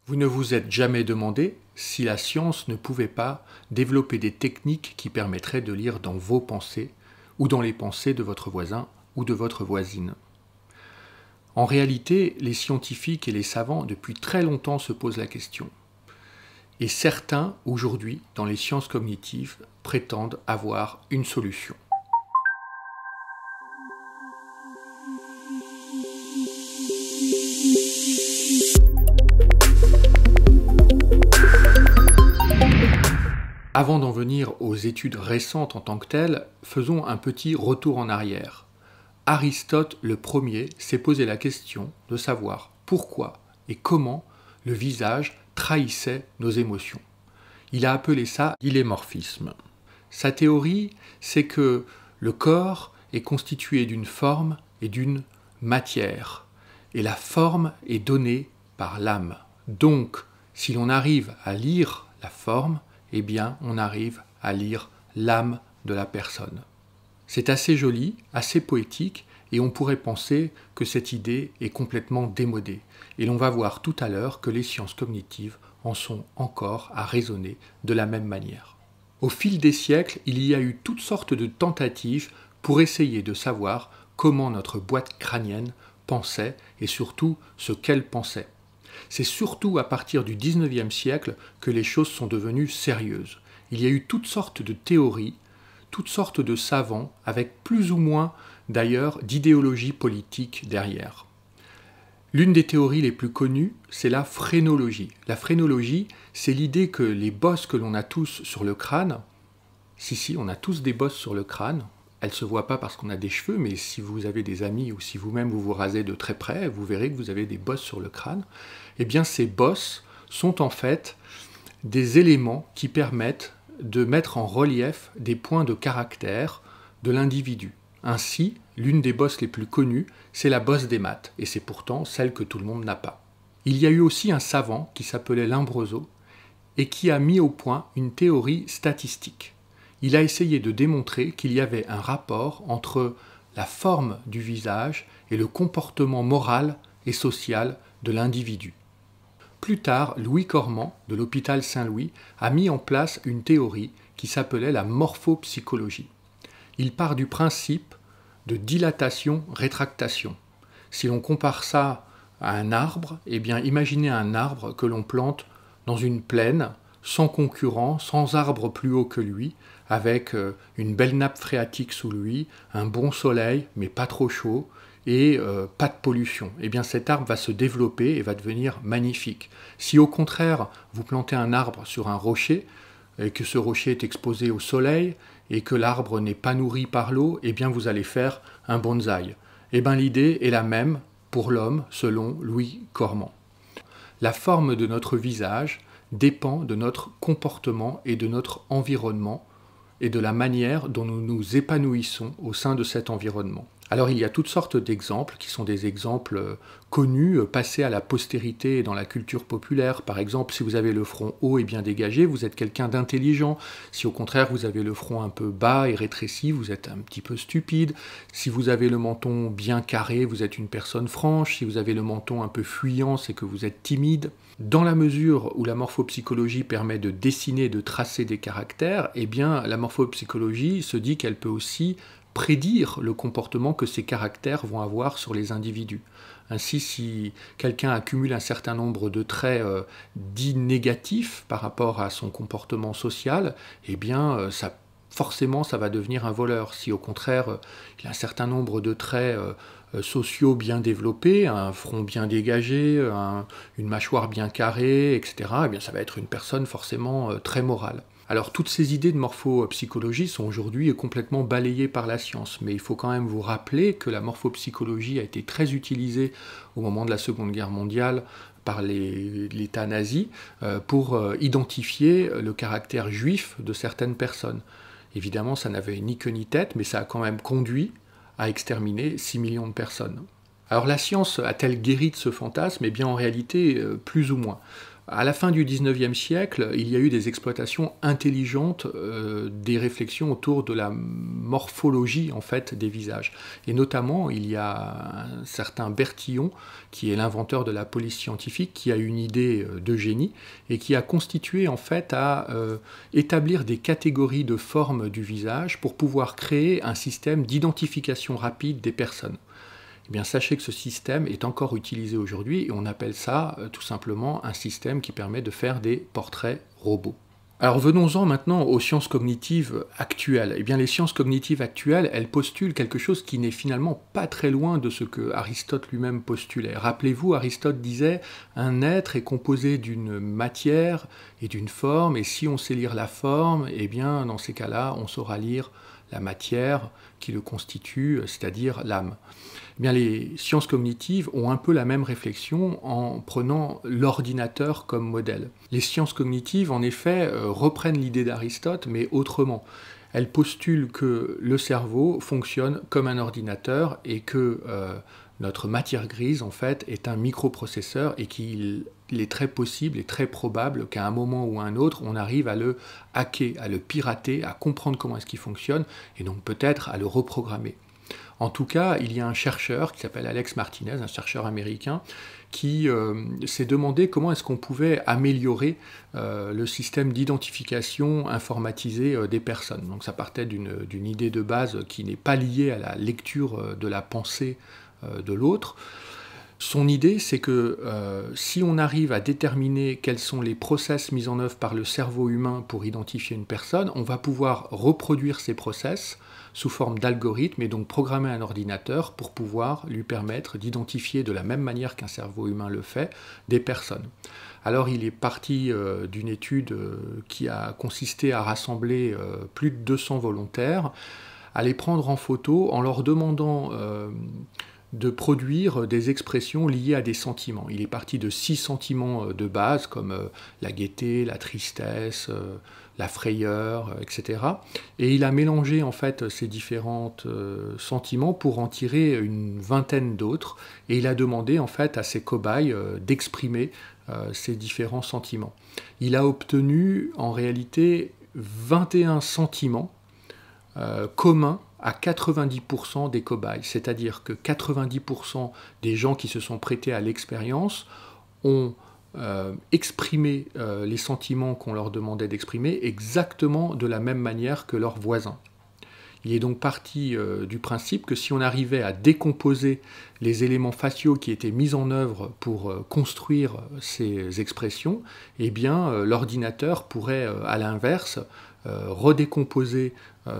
Vous ne vous êtes jamais demandé si la science ne pouvait pas développer des techniques qui permettraient de lire dans vos pensées ou dans les pensées de votre voisin ou de votre voisine. En réalité, les scientifiques et les savants depuis très longtemps se posent la question. Et certains, aujourd'hui, dans les sciences cognitives, prétendent avoir une solution. Avant d'en venir aux études récentes en tant que telles, faisons un petit retour en arrière. Aristote le premier s'est posé la question de savoir pourquoi et comment le visage trahissait nos émotions. Il a appelé ça l'hylémorphisme. Sa théorie, c'est que le corps est constitué d'une forme et d'une matière, et la forme est donnée par l'âme. Donc, si l'on arrive à lire la forme, eh bien, on arrive à lire l'âme de la personne. C'est assez joli, assez poétique, et on pourrait penser que cette idée est complètement démodée. Et l'on va voir tout à l'heure que les sciences cognitives en sont encore à raisonner de la même manière. Au fil des siècles, il y a eu toutes sortes de tentatives pour essayer de savoir comment notre boîte crânienne pensait et surtout ce qu'elle pensait. C'est surtout à partir du XIXe siècle que les choses sont devenues sérieuses. Il y a eu toutes sortes de théories, toutes sortes de savants, avec plus ou moins d'ailleurs d'idéologie politique derrière. L'une des théories les plus connues, c'est la phrénologie. La phrénologie, c'est l'idée que les bosses que l'on a tous sur le crâne, si, on a tous des bosses sur le crâne, elles ne se voient pas parce qu'on a des cheveux, mais si vous avez des amis ou si vous-même vous vous rasez de très près, vous verrez que vous avez des bosses sur le crâne. Eh bien, ces bosses sont en fait des éléments qui permettent de mettre en relief des points de caractère de l'individu. Ainsi, l'une des bosses les plus connues, c'est la bosse des maths, et c'est pourtant celle que tout le monde n'a pas. Il y a eu aussi un savant qui s'appelait Lombroso et qui a mis au point une théorie statistique. Il a essayé de démontrer qu'il y avait un rapport entre la forme du visage et le comportement moral et social de l'individu. Plus tard, Louis Cormand, de l'hôpital Saint-Louis, a mis en place une théorie qui s'appelait la morphopsychologie. Il part du principe de dilatation-rétractation. Si l'on compare ça à un arbre, eh bien imaginez un arbre que l'on plante dans une plaine, sans concurrent, sans arbre plus haut que lui, avec une belle nappe phréatique sous lui, un bon soleil, mais pas trop chaud, et pas de pollution. Eh bien cet arbre va se développer et va devenir magnifique. Si au contraire, vous plantez un arbre sur un rocher, et que ce rocher est exposé au soleil, et que l'arbre n'est pas nourri par l'eau, eh bien vous allez faire un bonsaï. Eh bien l'idée est la même pour l'homme, selon Louis Cormand. La forme de notre visage dépend de notre comportement et de notre environnement, et de la manière dont nous nous épanouissons au sein de cet environnement. Alors il y a toutes sortes d'exemples qui sont des exemples connus, passés à la postérité dans la culture populaire. Par exemple, si vous avez le front haut et bien dégagé, vous êtes quelqu'un d'intelligent. Si au contraire vous avez le front un peu bas et rétréci, vous êtes un petit peu stupide. Si vous avez le menton bien carré, vous êtes une personne franche. Si vous avez le menton un peu fuyant, c'est que vous êtes timide. Dans la mesure où la morphopsychologie permet de dessiner, de tracer des caractères, eh bien la morphopsychologie se dit qu'elle peut aussi prédire le comportement que ces caractères vont avoir sur les individus. Ainsi, si quelqu'un accumule un certain nombre de traits dits négatifs par rapport à son comportement social, eh bien, forcément, ça va devenir un voleur. Si au contraire, il a un certain nombre de traits sociaux bien développés, un front bien dégagé, une mâchoire bien carrée, etc., eh bien, ça va être une personne forcément très morale. Alors toutes ces idées de morphopsychologie sont aujourd'hui complètement balayées par la science, mais il faut quand même vous rappeler que la morphopsychologie a été très utilisée au moment de la Seconde Guerre mondiale par l'État nazi pour identifier le caractère juif de certaines personnes. Évidemment, ça n'avait ni queue ni tête, mais ça a quand même conduit à exterminer 6 millions de personnes. Alors la science a-t-elle guéri de ce fantasme ? Eh bien en réalité, plus ou moins. À la fin du XIXe siècle, il y a eu des exploitations intelligentes des réflexions autour de la morphologie en fait des visages. Et notamment, il y a un certain Bertillon, qui est l'inventeur de la police scientifique, qui a une idée de génie et qui a constitué en fait à établir des catégories de formes du visage pour pouvoir créer un système d'identification rapide des personnes. Eh bien, sachez que ce système est encore utilisé aujourd'hui et on appelle ça tout simplement un système qui permet de faire des portraits robots. Alors venons-en maintenant aux sciences cognitives actuelles. Eh bien, les sciences cognitives actuelles, elles postulent quelque chose qui n'est finalement pas très loin de ce que Aristote lui-même postulait. Rappelez-vous, Aristote disait « un être est composé d'une matière et d'une forme, et si on sait lire la forme, eh bien, dans ces cas-là, on saura lire la matière qui le constitue, c'est-à-dire l'âme ». Eh bien, les sciences cognitives ont un peu la même réflexion en prenant l'ordinateur comme modèle. Les sciences cognitives, en effet, reprennent l'idée d'Aristote, mais autrement. Elles postulent que le cerveau fonctionne comme un ordinateur et que notre matière grise, en fait, est un microprocesseur et qu'il est très possible et très probable qu'à un moment ou à un autre, on arrive à le hacker, à le pirater, à comprendre comment est-ce qu'il fonctionne et donc peut-être à le reprogrammer. En tout cas, il y a un chercheur qui s'appelle Alex Martinez, un chercheur américain, qui s'est demandé comment est-ce qu'on pouvait améliorer le système d'identification informatisé des personnes. Donc ça partait d'une idée de base qui n'est pas liée à la lecture de la pensée de l'autre. Son idée, c'est que si on arrive à déterminer quels sont les process mis en œuvre par le cerveau humain pour identifier une personne, on va pouvoir reproduire ces process sous forme d'algorithme et donc programmer un ordinateur pour pouvoir lui permettre d'identifier de la même manière qu'un cerveau humain le fait des personnes. Alors il est parti d'une étude qui a consisté à rassembler plus de 200 volontaires, à les prendre en photo en leur demandant de produire des expressions liées à des sentiments. Il est parti de 6 sentiments de base, comme la gaieté, la tristesse, la frayeur, etc. Et il a mélangé en fait ces différents sentiments pour en tirer une vingtaine d'autres. Et il a demandé en fait à ses cobayes d'exprimer ces différents sentiments. Il a obtenu en réalité 21 sentiments communs à 90% des cobayes, c'est-à-dire que 90% des gens qui se sont prêtés à l'expérience ont exprimé les sentiments qu'on leur demandait d'exprimer exactement de la même manière que leurs voisins. Il est donc parti du principe que si on arrivait à décomposer les éléments faciaux qui étaient mis en œuvre pour construire ces expressions, eh bien l'ordinateur pourrait à l'inverse redécomposer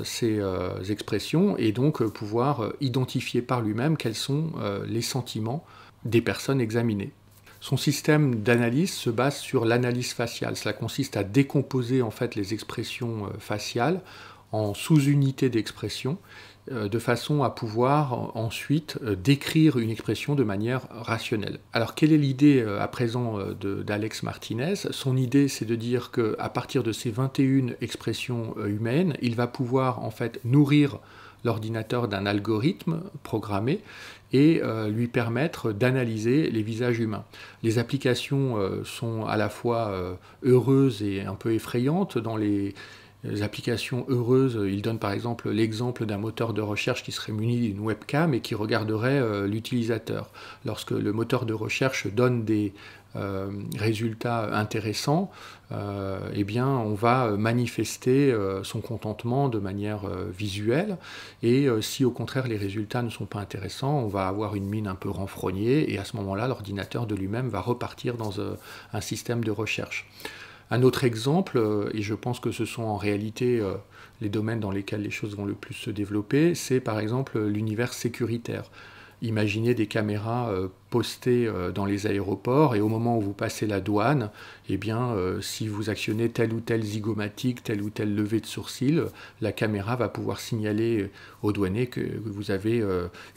ces expressions et donc pouvoir identifier par lui-même quels sont les sentiments des personnes examinées. Son système d'analyse se base sur l'analyse faciale. Cela consiste à décomposer en fait les expressions faciales en sous-unités d'expression de façon à pouvoir ensuite décrire une expression de manière rationnelle. Alors quelle est l'idée à présent d'Alex Martinez? Son idée, c'est de dire qu'à partir de ces 21 expressions humaines, il va pouvoir en fait nourrir l'ordinateur d'un algorithme programmé et lui permettre d'analyser les visages humains. Les applications sont à la fois heureuses et un peu effrayantes. Dans les applications heureuses, il donne par exemple l'exemple d'un moteur de recherche qui serait muni d'une webcam et qui regarderait l'utilisateur. Lorsque le moteur de recherche donne des résultats intéressants, eh bien, on va manifester son contentement de manière visuelle, et si au contraire les résultats ne sont pas intéressants, on va avoir une mine un peu renfrognée, et à ce moment-là, l'ordinateur de lui-même va repartir dans un système de recherche. Un autre exemple, et je pense que ce sont en réalité les domaines dans lesquels les choses vont le plus se développer, c'est par exemple l'univers sécuritaire. Imaginez des caméras postées dans les aéroports et au moment où vous passez la douane, eh bien, si vous actionnez tel ou tel zygomatique, tel ou tel levé de sourcil, la caméra va pouvoir signaler aux douaniers que vous avez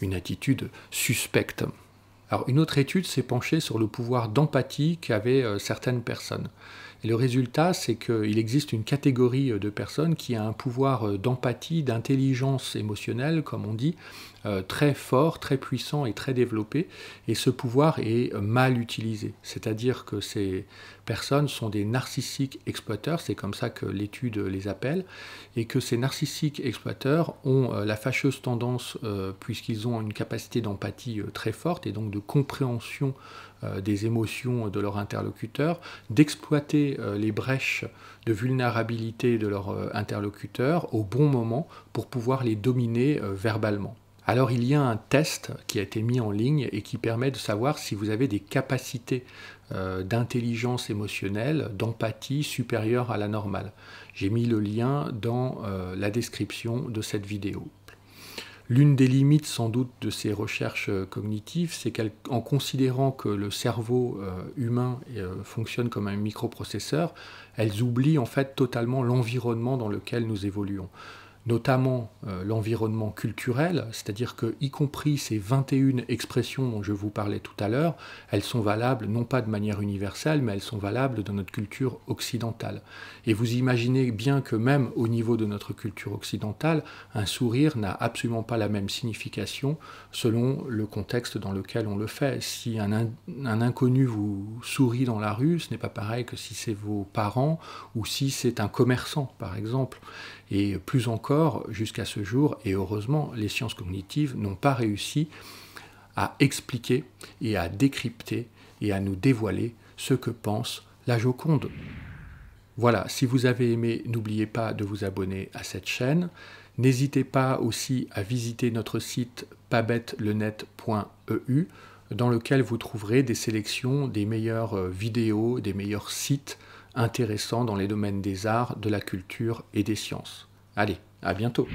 une attitude suspecte. Alors, une autre étude s'est penchée sur le pouvoir d'empathie qu'avaient certaines personnes. Et le résultat, c'est qu'il existe une catégorie de personnes qui a un pouvoir d'empathie, d'intelligence émotionnelle, comme on dit, très fort, très puissant et très développé, et ce pouvoir est mal utilisé. C'est-à-dire que ces personnes sont des narcissiques exploiteurs, c'est comme ça que l'étude les appelle, et que ces narcissiques exploiteurs ont la fâcheuse tendance, puisqu'ils ont une capacité d'empathie très forte et donc de compréhension des émotions de leur interlocuteur, d'exploiter les brèches de vulnérabilité de leur interlocuteur au bon moment pour pouvoir les dominer verbalement. Alors il y a un test qui a été mis en ligne et qui permet de savoir si vous avez des capacités d'intelligence émotionnelle, d'empathie supérieures à la normale. J'ai mis le lien dans la description de cette vidéo. L'une des limites sans doute de ces recherches cognitives, c'est qu'en considérant que le cerveau humain fonctionne comme un microprocesseur, elles oublient en fait totalement l'environnement dans lequel nous évoluons. Notamment l'environnement culturel, c'est-à-dire que, y compris ces 21 expressions dont je vous parlais tout à l'heure, elles sont valables non pas de manière universelle, mais elles sont valables dans notre culture occidentale. Et vous imaginez bien que même au niveau de notre culture occidentale, un sourire n'a absolument pas la même signification selon le contexte dans lequel on le fait. Si un inconnu vous sourit dans la rue, ce n'est pas pareil que si c'est vos parents ou si c'est un commerçant, par exemple. Et plus encore, jusqu'à ce jour, et heureusement, les sciences cognitives n'ont pas réussi à expliquer et à décrypter et à nous dévoiler ce que pense la Joconde. Voilà, si vous avez aimé, n'oubliez pas de vous abonner à cette chaîne. N'hésitez pas aussi à visiter notre site pabetlenet.eu dans lequel vous trouverez des sélections des meilleures vidéos, des meilleurs sites intéressants dans les domaines des arts, de la culture et des sciences. Allez, à bientôt.